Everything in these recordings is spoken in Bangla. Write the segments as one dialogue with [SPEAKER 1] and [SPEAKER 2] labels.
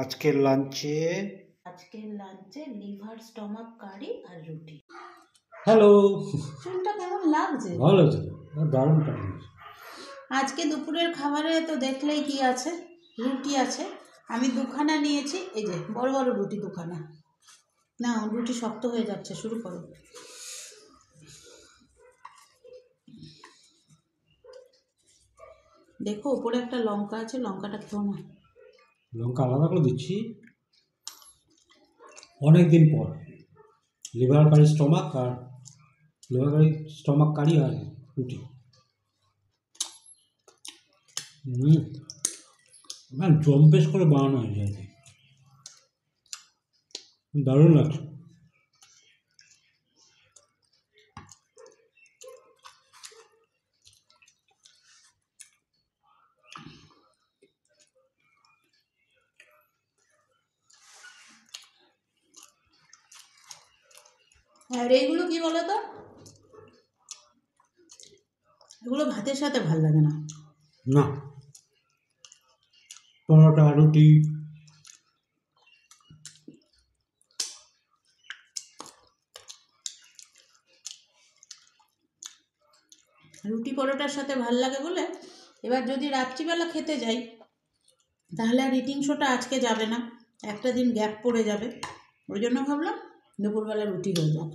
[SPEAKER 1] আজকের লাঞ্চে
[SPEAKER 2] লিভার স্টমাক কারি আর রুটি।
[SPEAKER 1] হ্যালো,
[SPEAKER 2] চুলটা কেমন লাগছে?
[SPEAKER 1] ভালো লাগছে, দারুণ কাজ।
[SPEAKER 2] আজকে দুপুরের খাবারে তো দেখলেই কি আছে, রুটি আছে। আমি দুখানা নিয়েছি, এই যে বড় বড় রুটি দুখানা। না, রুটি শক্ত হয়ে যাচ্ছে, শুরু করো। দেখো উপরে একটা লঙ্কা আছে, লঙ্কাটা খেও না।
[SPEAKER 1] লঙ্কা আলাদা করে দিচ্ছি অনেক দিন পর। লিভার কারি স্টমাক কারি আর রুটি। জম্পেশ করে বানানো হয়েছে আর কি, দারুণ লাগছে।
[SPEAKER 2] আর এইগুলো কি বলো তো, এগুলো ভাতের সাথে ভাল লাগে না।
[SPEAKER 1] না, পরোটা রুটি
[SPEAKER 2] রুটি পরোটার সাথে ভাল লাগে বলে এবার যদি রাত্রিবেলা খেতে যাই তাহলে আর ইটিং শোটা আজকে যাবে না, একটা দিন গ্যাপ পড়ে যাবে। ওই জন্য ভাবলাম দুপুরবেলা রুটি হয়ে যাক।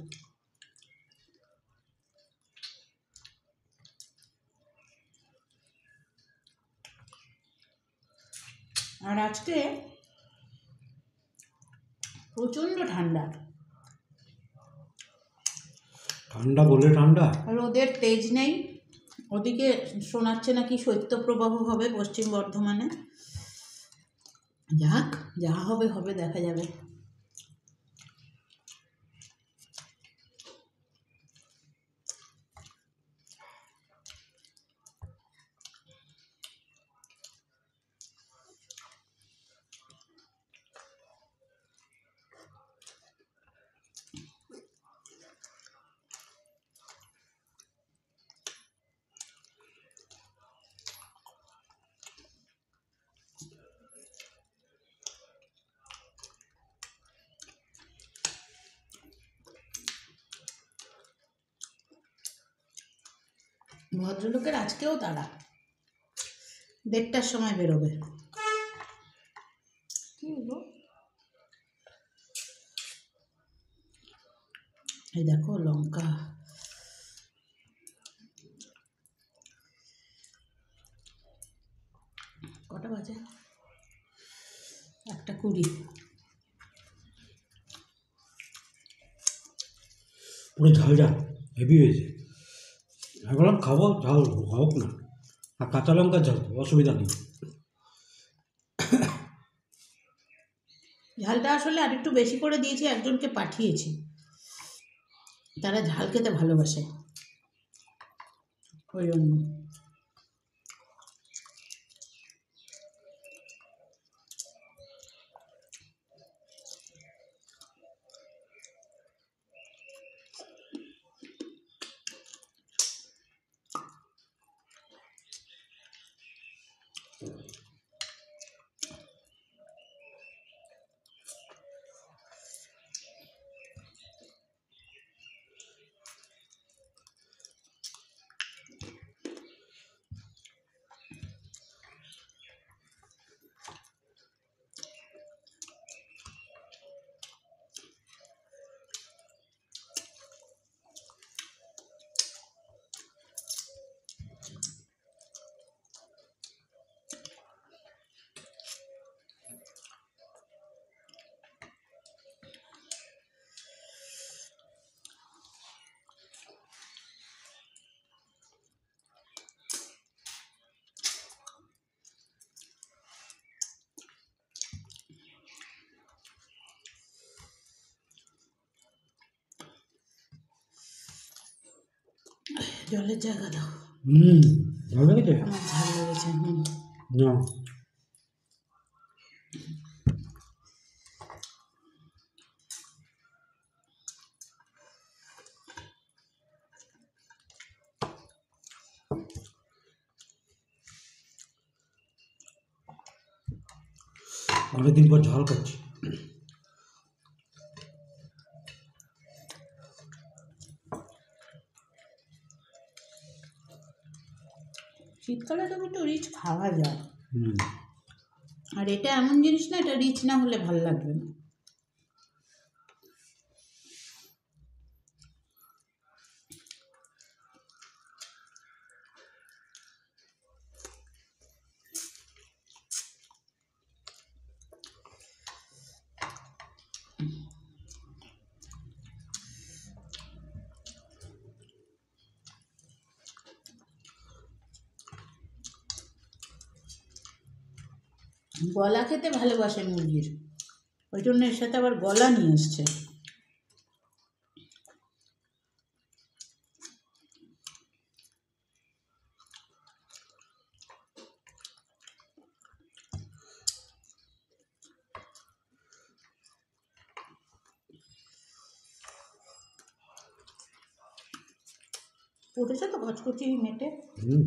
[SPEAKER 2] আর আজকে প্রচণ্ড ঠান্ডা,
[SPEAKER 1] ঠান্ডা বলে ঠান্ডা,
[SPEAKER 2] রোদের তেজ নেই। ওদিকে শোনাচ্ছে নাকি শৈত্যপ্রবাহ হবে পশ্চিম বর্ধমানে। যাক, যা হবে হবে, দেখা যাবে। ভদ্রলোকের আজকেও তারা 1:30টার সময় বেরোবে। কি হলো? এই দেখো লঙ্কা। কটা বাজে? 1:20।
[SPEAKER 1] পুরো ঝাল ঝাল হেভি হয়েছে। আমি বললাম খাবো, ঝাল হোক না, আর কাঁচা লঙ্কার ঝাল অসুবিধা নেই।
[SPEAKER 2] ঝালটা আসলে আর একটু বেশি করে দিয়েছি, একজনকে পাঠিয়েছি, তারা ঝাল খেতে ভালোবাসে, ওই জন্য। জলের জায়গা দাও।
[SPEAKER 1] ভালো লেগেছে?
[SPEAKER 2] আমার ঝাল লেগেছে।
[SPEAKER 1] না, অনেকদিন পর ঝাল খাচ্ছি।
[SPEAKER 2] শীতকালে তো একটু রিচ খাওয়া যায়,
[SPEAKER 1] হুম।
[SPEAKER 2] আর এটা এমন জিনিস না, এটা রিচ না হলে ভালো লাগবে না। গলা খেতে ভালোবাসে মুরগির, ওই জন্য এর সাথে আবার গলা নিয়ে এসছে। উঠেছে তো কচকচি মেটে।
[SPEAKER 1] হুম।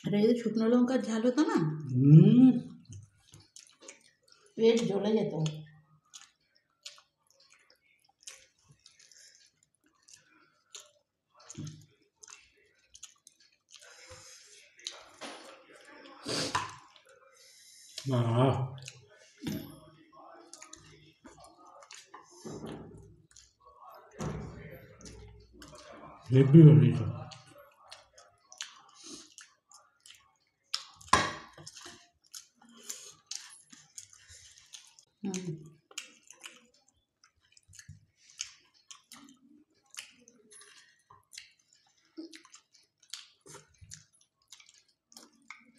[SPEAKER 2] আর এই যে শুকনো লঙ্কার ঝাল হতো না,
[SPEAKER 1] হুম।
[SPEAKER 2] পেট জ্বলে যেত।
[SPEAKER 1] আহ, হেব্বি বানিয়েছো।
[SPEAKER 2] হুম।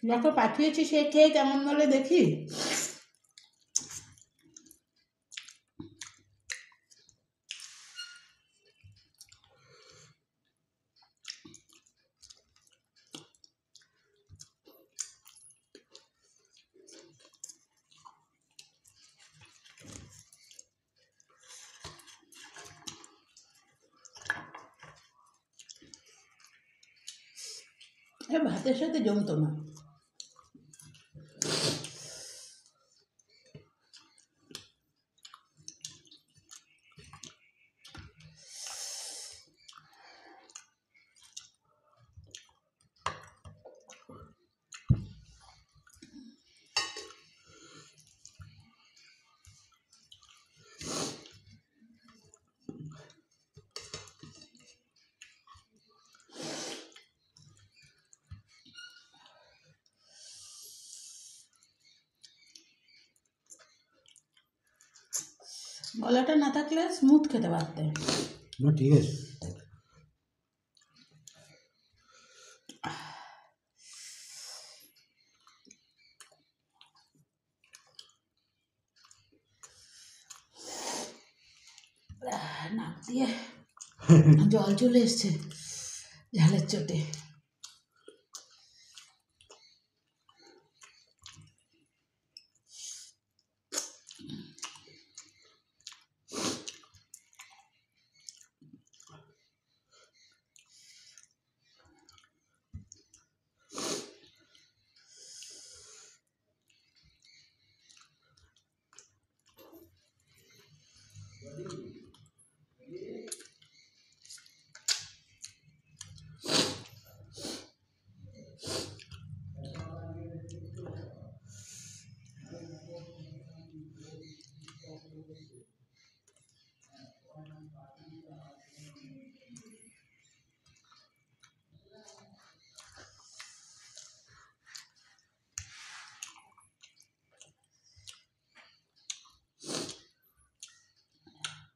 [SPEAKER 2] যাকে পাঠিয়েছি সে খেয়ে কেমন বলে দেখি। এ ভাতের সাথে জমতো না। গলাটা না থাকলে স্মুথ খেতে পারতে।
[SPEAKER 1] না ঠিক আছে।
[SPEAKER 2] নাক দিয়ে জল চলে এসছে ঝালের চোটে।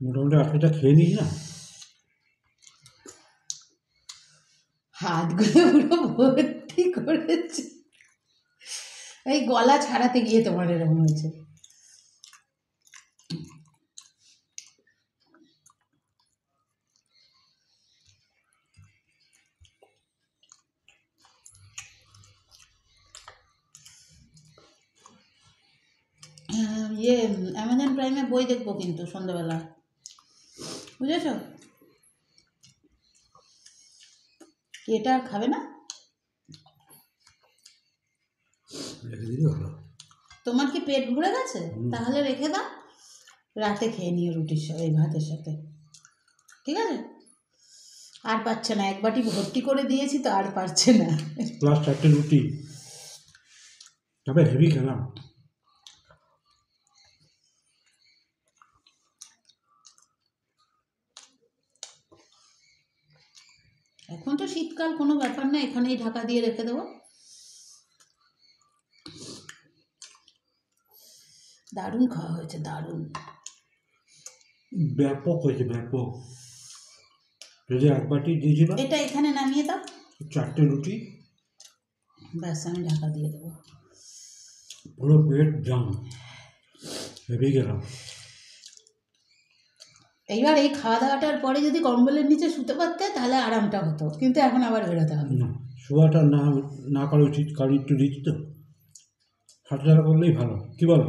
[SPEAKER 1] মোটামুটি 8টা খেয়ে নিস না।
[SPEAKER 2] হাতগুলো পুরো ভর্তি করেছে, এই গলা ছাড়াতে গিয়ে তোমার এরকম হয়েছে। ইয়ে অ্যামাজন প্রাইমে বই দেখবো কিন্তু সন্ধ্যাবেলা, বুঝেছ? কি এটা আর খাবে না?
[SPEAKER 1] রেখে দিলে ভালো।
[SPEAKER 2] তোমার কি পেট ভরে গেছে? তাহলে রেখে দাও, রাতে খেয়ে নিও রুটির সাথে, এই ভাতের সাথে, ঠিক আছে? আর পাচ্ছে না, এক বাটি ভর্তি করে দিয়েছি তো আর পারছে না।
[SPEAKER 1] প্লাস 4টে রুটি, তবে হেভি খেলাম।
[SPEAKER 2] এখন তো শীতকাল, কোনো ব্যাপার না, এখানেই ঢাকা দিয়ে রেখে দেবো। দারুণ খাওয়া হয়েছে, দারুণ,
[SPEAKER 1] ব্যাপক হয়েছে, ব্যাপক। যদি 1 বাটি দিয়েছিল,
[SPEAKER 2] এটা এখানে নামিয়ে দাও,
[SPEAKER 1] 4টে রুটি,
[SPEAKER 2] ব্যাস আমি ঢাকা দিয়ে দেবো।
[SPEAKER 1] পুরো পেট জাম, হেভি গেলাম।
[SPEAKER 2] এইবার এই খাওয়া দাওয়াটার পরে যদি কম্বলের নিচে শুতে পারতে তাহলে আরামটা হতো, কিন্তু এখন আবার বেরোতে হবে।
[SPEAKER 1] না, শোয়াটা না না করা উচিত, কারণ একটু রিচ তো, হাঁটাচলা করলেই ভালো, কি বলো?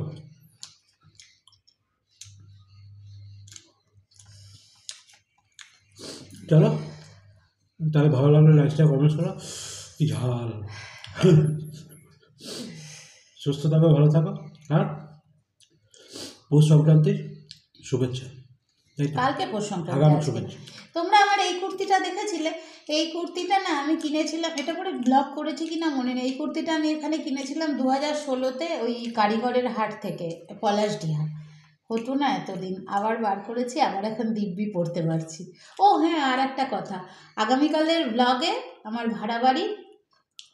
[SPEAKER 1] চলো তাহলে, ভালো লাগলে লাইফটা কমেন্টস করো। কি ঝাল। সুস্থ থাকো, ভালো থাকো, আর পৌষ সংক্রান্তির শুভেচ্ছা।
[SPEAKER 2] কালকে পৌষ সংক্রান্তি
[SPEAKER 1] আগাম
[SPEAKER 2] আজকে।
[SPEAKER 1] শুভেচ্ছা।
[SPEAKER 2] তোমরা আমার এই কুর্তিটা দেখেছিলে? এই কুর্তিটা না আমি কিনেছিলাম, এটা করে ব্লগ করেছি কি না মনে নেই। এই কুর্তিটা আমি এখানে কিনেছিলাম 2016-তে, ওই কারিগরের হাট থেকে, পলাশডিহা। হতো না এতদিন, আবার বার করেছি, আবার এখন দিব্যি পরতে পারছি। ও হ্যাঁ, আর একটা কথা, আগামীকালের ব্লগে আমার ভাড়া বাড়ি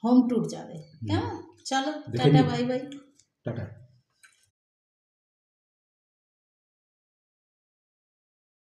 [SPEAKER 2] হোম ট্যুর যাবে, কেমন? চলো,
[SPEAKER 1] দেখে
[SPEAKER 2] টাটা,
[SPEAKER 1] নিও।
[SPEAKER 2] Bye bye.
[SPEAKER 1] টাটা।